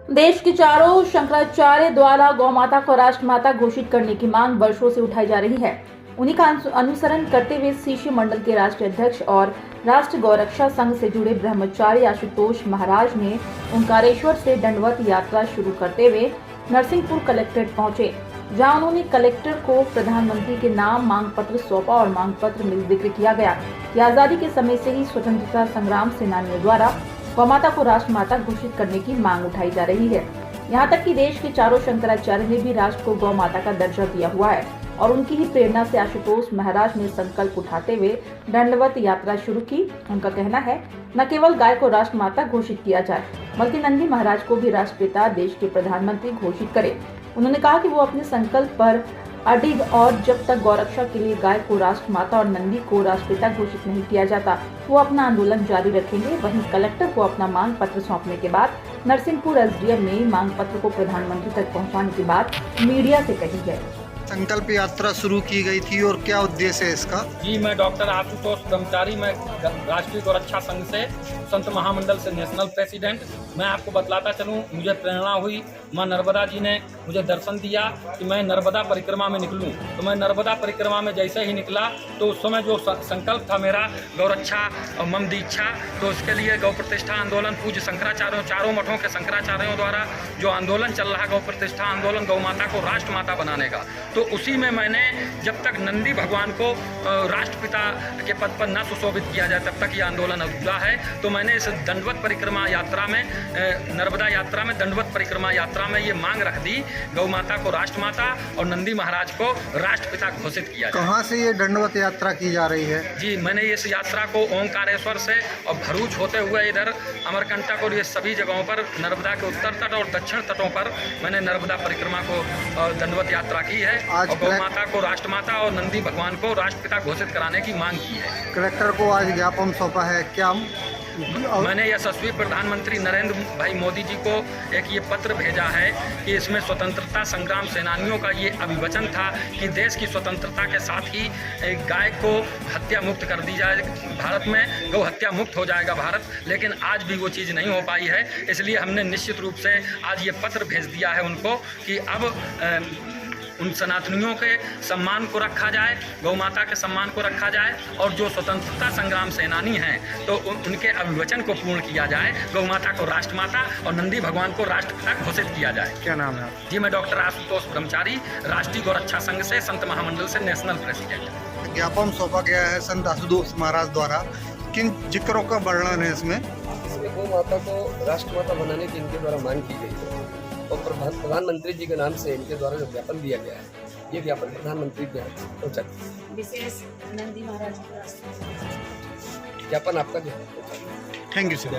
देश के चारों शंकराचार्य द्वारा गौ माता को राष्ट्रमाता घोषित करने की मांग वर्षों से उठाई जा रही है। उन्हीं का अनुसरण करते हुए शिष्य मंडल के राष्ट्रीय अध्यक्ष और राष्ट्र गौरक्षा संघ से जुड़े ब्रह्मचारी आशुतोष महाराज ने ओंकारेश्वर से दंडवत यात्रा शुरू करते हुए नरसिंहपुर कलेक्ट्रेट पहुंचे, जहां उन्होंने कलेक्टर को प्रधानमंत्री के नाम मांग पत्र सौंपा और मांग पत्र में जिक्र किया गया कि आजादी के समय से ही स्वतंत्रता संग्राम सेनानियों द्वारा गौ माता को राष्ट्रमाता घोषित करने की मांग उठाई जा रही है। यहाँ तक कि देश के चारों शंकराचार्य ने भी राष्ट्र को गौ माता का दर्जा दिया हुआ है और उनकी ही प्रेरणा से आशुतोष महाराज ने संकल्प उठाते हुए दंडवत यात्रा शुरू की। उनका कहना है न केवल गाय को राष्ट्रमाता घोषित किया जाए, बल्कि नंदी महाराज को भी राष्ट्रपिता देश के प्रधानमंत्री घोषित करे। उन्होंने कहा कि वो अपने संकल्प पर अडिग और जब तक गौरक्षा के लिए गाय को राष्ट्रमाता और नंदी को राष्ट्रपिता घोषित नहीं किया जाता, वो अपना आंदोलन जारी रखेंगे। वहीं कलेक्टर को अपना मांग पत्र सौंपने के बाद नरसिंहपुर एसडीएम ने मांग पत्र को प्रधानमंत्री तक पहुंचाने की बात मीडिया से कही है। संकल्प यात्रा शुरू की गई थी और क्या उद्देश्य है इसका? जी, मैं डॉक्टर आशुतोष ब्रह्मचारी, मैं राष्ट्रीय गौरक्षा संघ से संत महामंडल से नेशनल प्रेसिडेंट। मैं आपको बतलाता चलूँ, मुझे प्रेरणा हुई, माँ नर्मदा जी ने मुझे दर्शन दिया कि मैं नर्मदा परिक्रमा में निकलूं। तो मैं नर्मदा परिक्रमा में जैसे ही निकला तो उस समय जो संकल्प था मेरा गौरक्षा और मम दीक्षा, तो उसके लिए गौ प्रतिष्ठा आंदोलन पूज्य शंकराचार्यों, चारों मठों के शंकराचार्यों द्वारा जो आंदोलन चल रहा है गौ प्रतिष्ठा आंदोलन, गौ माता को राष्ट्रमाता बनाने का, तो उसी में मैंने जब तक नंदी भगवान को राष्ट्रपिता के पद पर न सुशोभित किया जाए तब तक ये आंदोलन अधूरा है। तो मैंने इस दंडवत परिक्रमा यात्रा में, नर्मदा यात्रा में, दंडवत परिक्रमा यात्रा में ये मांग रख दी, गौ माता को राष्ट्रमाता और नंदी महाराज को राष्ट्रपिता घोषित किया जाए। कहाँ से ये दंडवत यात्रा की जा रही है? जी, मैंने इस यात्रा को ओंकारेश्वर से और भरूच होते हुए इधर अमरकंटक और ये सभी जगहों पर नर्मदा के उत्तर तट और दक्षिण तटों पर मैंने नर्मदा परिक्रमा को दंडवत यात्रा की है और गौ माता को राष्ट्रमाता और नंदी भगवान को राष्ट्रपिता घोषित कराने की मांग की है। कलेक्टर को आज ज्ञापन सौंपा है क्या? मैंने यशस्वी प्रधानमंत्री नरेंद्र भाई मोदी जी को एक ये पत्र भेजा है कि इसमें स्वतंत्रता संग्राम सेनानियों का ये अभिवचन था कि देश की स्वतंत्रता के साथ ही गाय को हत्या मुक्त कर दी जाए, भारत में गौ हत्या मुक्त हो जाएगा भारत, लेकिन आज भी वो चीज़ नहीं हो पाई है। इसलिए हमने निश्चित रूप से आज ये पत्र भेज दिया है उनको कि अब उन सनातनियों के सम्मान को रखा जाए, गौ माता के सम्मान को रखा जाए और जो स्वतंत्रता संग्राम सेनानी हैं तो उनके अभिवचन को पूर्ण किया जाए, गौ माता को राष्ट्रमाता और नंदी भगवान को राष्ट्रपिता घोषित किया जाए। क्या नाम है? जी, मैं डॉक्टर आशुतोष ब्रह्मचारी, राष्ट्रीय गौरक्षा संघ से संत महामंडल से नेशनल प्रेसिडेंट। ज्ञापन सौंपा गया है संत आशुतोष महाराज द्वारा, किन जिक्रों का वर्णन है इसमें? गौ माता को राष्ट्रमाता बनाने की इनके द्वारा मांग की गई है और प्रधानमंत्री जी के नाम से इनके द्वारा जो ज्ञापन दिया गया है, ये ज्ञापन प्रधानमंत्री के हाथ पहुंचा विशेष नंदी महाराज ज्ञापन आपका जो। Thank you sir.